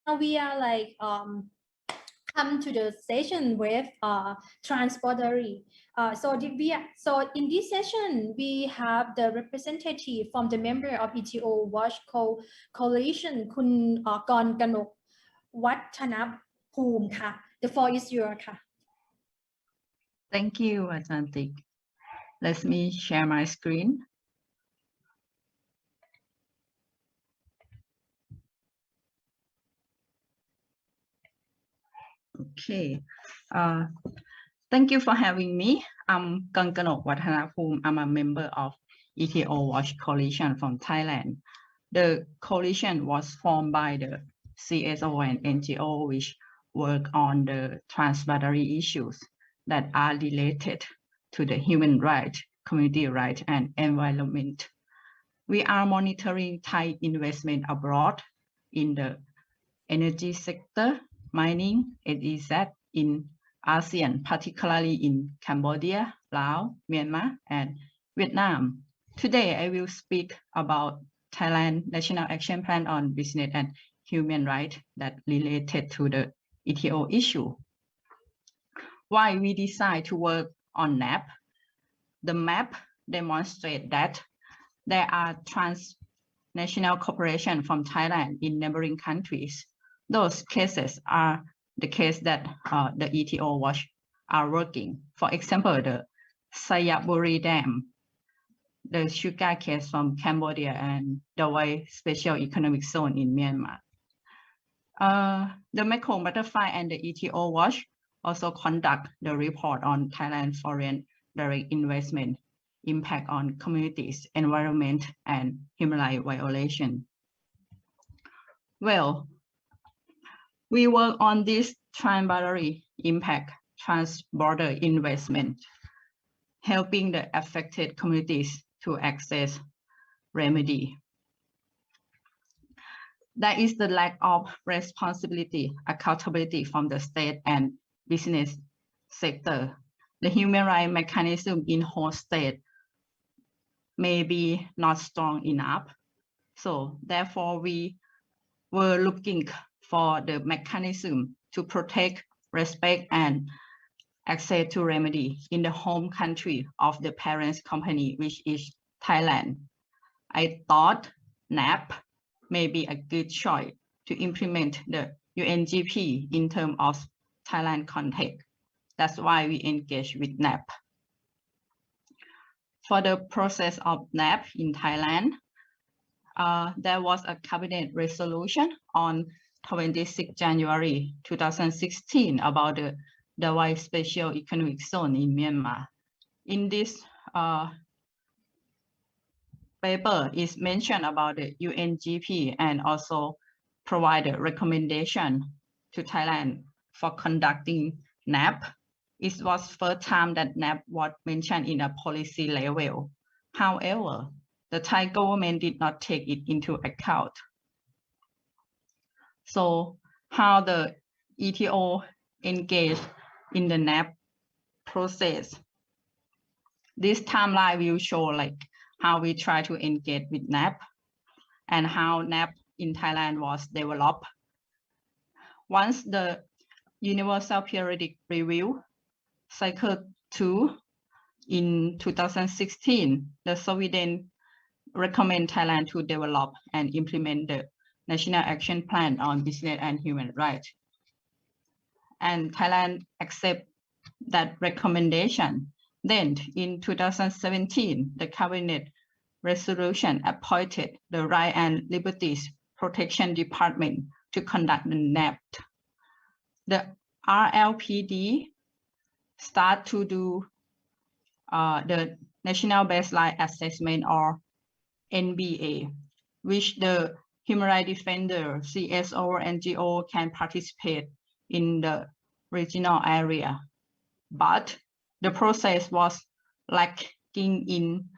Now we are like come to the session with transbordery. So in this session we have the representative from the member of ETO Watch Coalition, Kun Kornkanok Wathanabhoom ค่ะ The floor is yours ค่ะ Thank you, Atlantic. Let me share my screen. Okay. Thank you for having me. I'm Kornkanok Wathanabhoom. I'm a member of ETO Watch Coalition from Thailand. The coalition was formed by the CSO and NGO which work on the transboundary issues that are related to the human rights, community rights, and environment. We are monitoring Thai investment abroad in the energy sector, mining, ETOs in ASEAN, particularly in Cambodia, Laos, Myanmar, and Vietnam. Today, I will speak about Thailand National Action Plan on Business and Human Rights that related to the ETO issue. Why we decide to work on NAP? The map demonstrates that there are transnational cooperation from Thailand in neighboring countries. Those cases are the case that the ETO Watch are working. For example, the Sayaburi Dam, the sugar case from Cambodia, and the Dawai Special Economic Zone in Myanmar. The Mekong Butterfly and the ETO Watch also conduct the report on Thailand foreign direct investment impact on communities, environment, and human rights violation. Well, we work on this transboundary impact, transborder investment, helping the affected communities to access remedy. There is the lack of responsibility, accountability from the state and business sector. The human rights mechanism in host state may be not strong enough. So therefore, we were looking for the mechanism to protect, respect, and access to remedy in the home country of the parent company, which is Thailand. I thought NAP may be a good choice to implement the UNDP in terms of Thailand context. That's why we engage with NAP. For the process of NAP in Thailand, there was a cabinet resolution on 26 January 2016 about the Dawai Special Economic Zone in Myanmar. In this paper is mentioned about the UNGP and also provide a recommendation to Thailand for conducting NAP. It was first time that NAP was mentioned in a policy level. However, the Thai government did not take it into account. So how the ETO engaged in the NAP process. This timeline will show like how we try to engage with NAP and how NAP in Thailand was developed. Once the Universal Periodic Review Cycle 2 in 2016, the Sweden recommend Thailand to develop and implement the National Action Plan on Business and Human Rights. And Thailand accept that recommendation. Then in 2017, the Cabinet resolution appointed the Right and Liberties Protection Department to conduct the NAP. The RLPD start to do the National Baseline Assessment or NBA, which the human rights defender, CSO, NGO can participate in the regional area. But the process was lacking in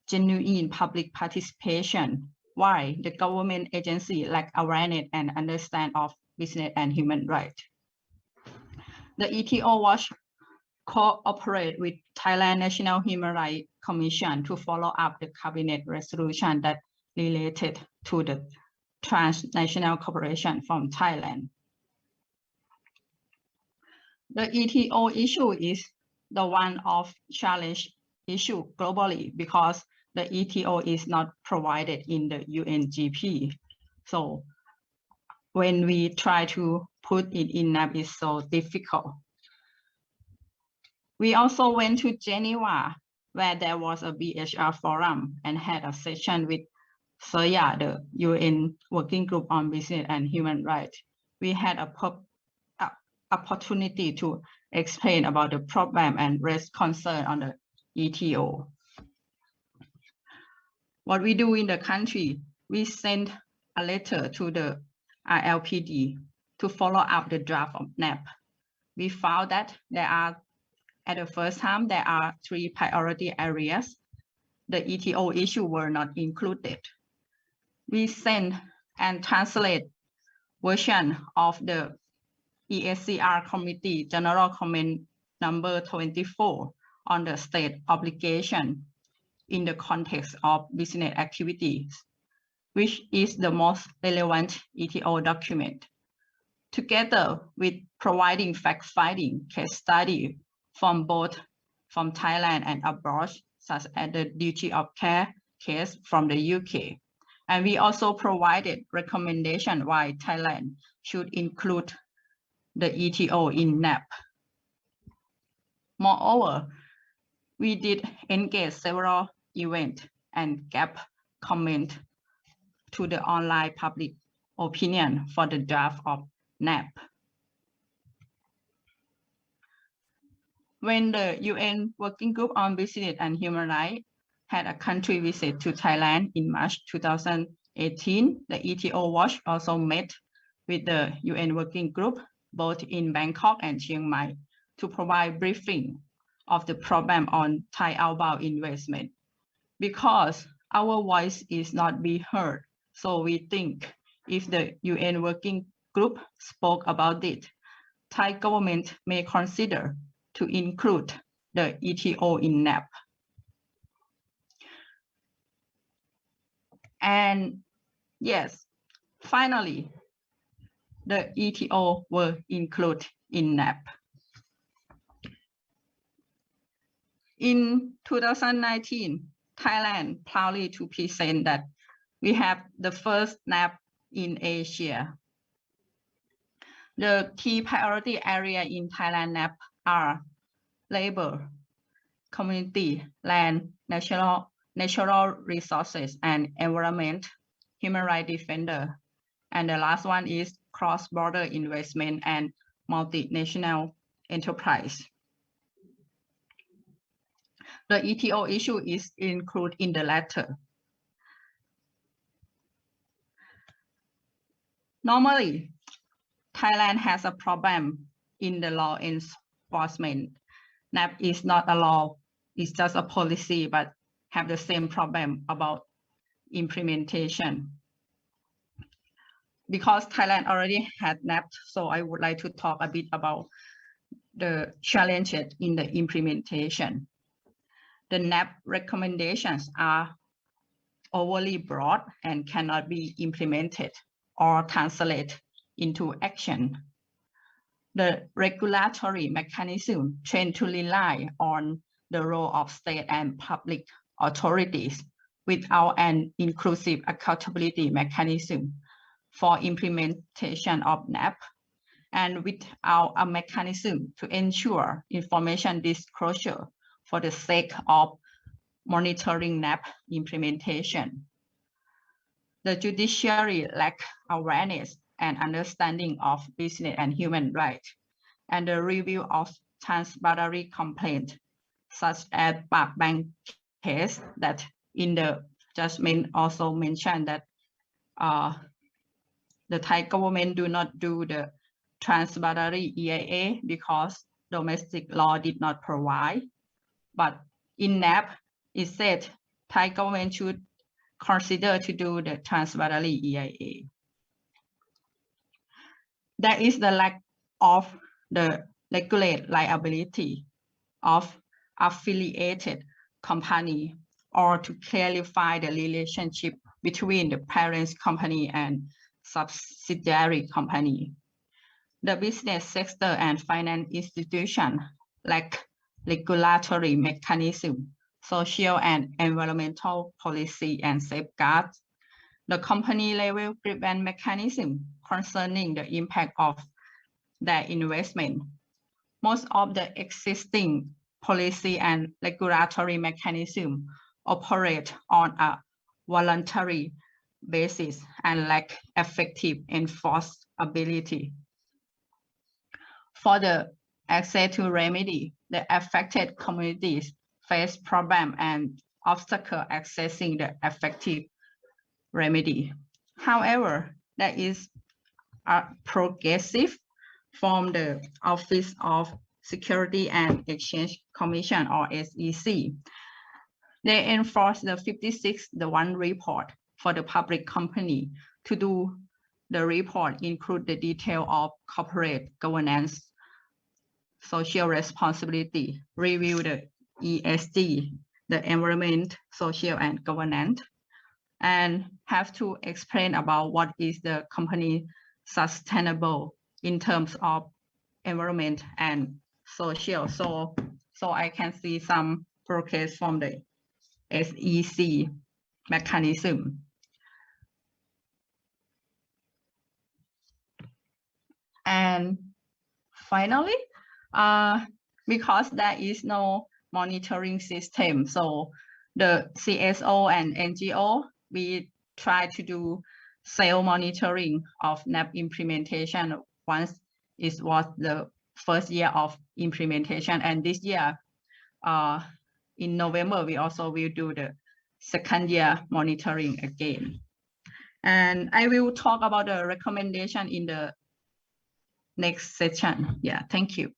genuine public participation. Why? The government agency lack awareness and understand of business and human rights. The ETO Watch cooperate with Thailand National Human Rights Commission to follow up the cabinet resolution that related to the transnational corporation from Thailand. The ETO issue is the one of challenge issue globally because the ETO is not provided in the UNGP. So when we try to put it in NAP, it's so difficult. We also went to Geneva, where there was a BHR forum and had a session with SORYA, the UN Working Group on Business and Human Rights. We had a opportunity to explain about the problem and raise concern on the ETO. What we do in the country, we send a letter to the ILPD to follow up the draft of NAP. We found that at the first time, there are 3 priority areas. The ETO issue were not included. We send and translate version of the ESCR Committee General Comment number 24 on the state obligation in the context of business activities, which is the most relevant ETO document, together with providing fact-finding case study from Thailand and abroad, such as the duty of care case from the UK. And we also provided recommendation why Thailand should include the ETO in NAP. Moreover, we did engage several events and gave comment to the online public opinion for the draft of NAP. When the UN Working Group on Business and Human Rights had a country visit to Thailand in March 2018, the ETO Watch also met with the UN Working Group, both in Bangkok and Chiang Mai, to provide briefing of the problem on Thai outbound investment. Because our voice is not being heard, so we think if the UN Working Group spoke about it, Thai government may consider to include the ETO in NAP. And yes, finally, the ETO were included in NAP. In 2019, Thailand proudly to present that we have the first NAP in Asia. The key priority area in Thailand NAP are labor, community, land, natural resources, and environment, human rights defender. And the last one is cross-border investment and multinational enterprise. The ETO issue is included in the letter. Normally, Thailand has a problem in the law enforcement. NAP is not a law, it's just a policy, but have the same problem about implementation. Because Thailand already had NAP, so I would like to talk a bit about the challenges in the implementation. The NAP recommendations are overly broad and cannot be implemented or translated into action. The regulatory mechanism tend to rely on the role of state and public authorities without an inclusive accountability mechanism for implementation of NAP, and without a mechanism to ensure information disclosure for the sake of monitoring NAP implementation. The judiciary lacks awareness and understanding of business and human rights, and the review of transboundary complaints, such as Pak Bang case that in the judgment also mentioned that the Thai government do not do the transboundary EIA because domestic law did not provide. But in NAP, it said Thai government should consider to do the transboundary EIA. There is the lack of the regulate liability of affiliated company or to clarify the relationship between the parent company and subsidiary company. The business sector and finance institution lack regulatory mechanism, social and environmental policy and safeguards. The company level prevent mechanism concerning the impact of their investment. Most of the existing policy and regulatory mechanism operate on a voluntary basis and lack effective enforceability. For the access to remedy, the affected communities face problems and obstacles accessing the effective remedy. However, there is a progressive from the Office of Security and Exchange Commission, or SEC. They enforce the 56-1 report for the public company. To do the report include the detail of corporate governance, social responsibility, review the ESG, the environment, social and governance, and have to explain about what is the company sustainable in terms of environment and social. So I can see some progress from the SEC mechanism. And finally, because there is no monitoring system, so the CSO and NGO, we try to do self-monitoring of NAP implementation once it was the first year of implementation. And this year, in November, we also will do the second year monitoring again. And I will talk about the recommendation in the next session. Yeah, thank you.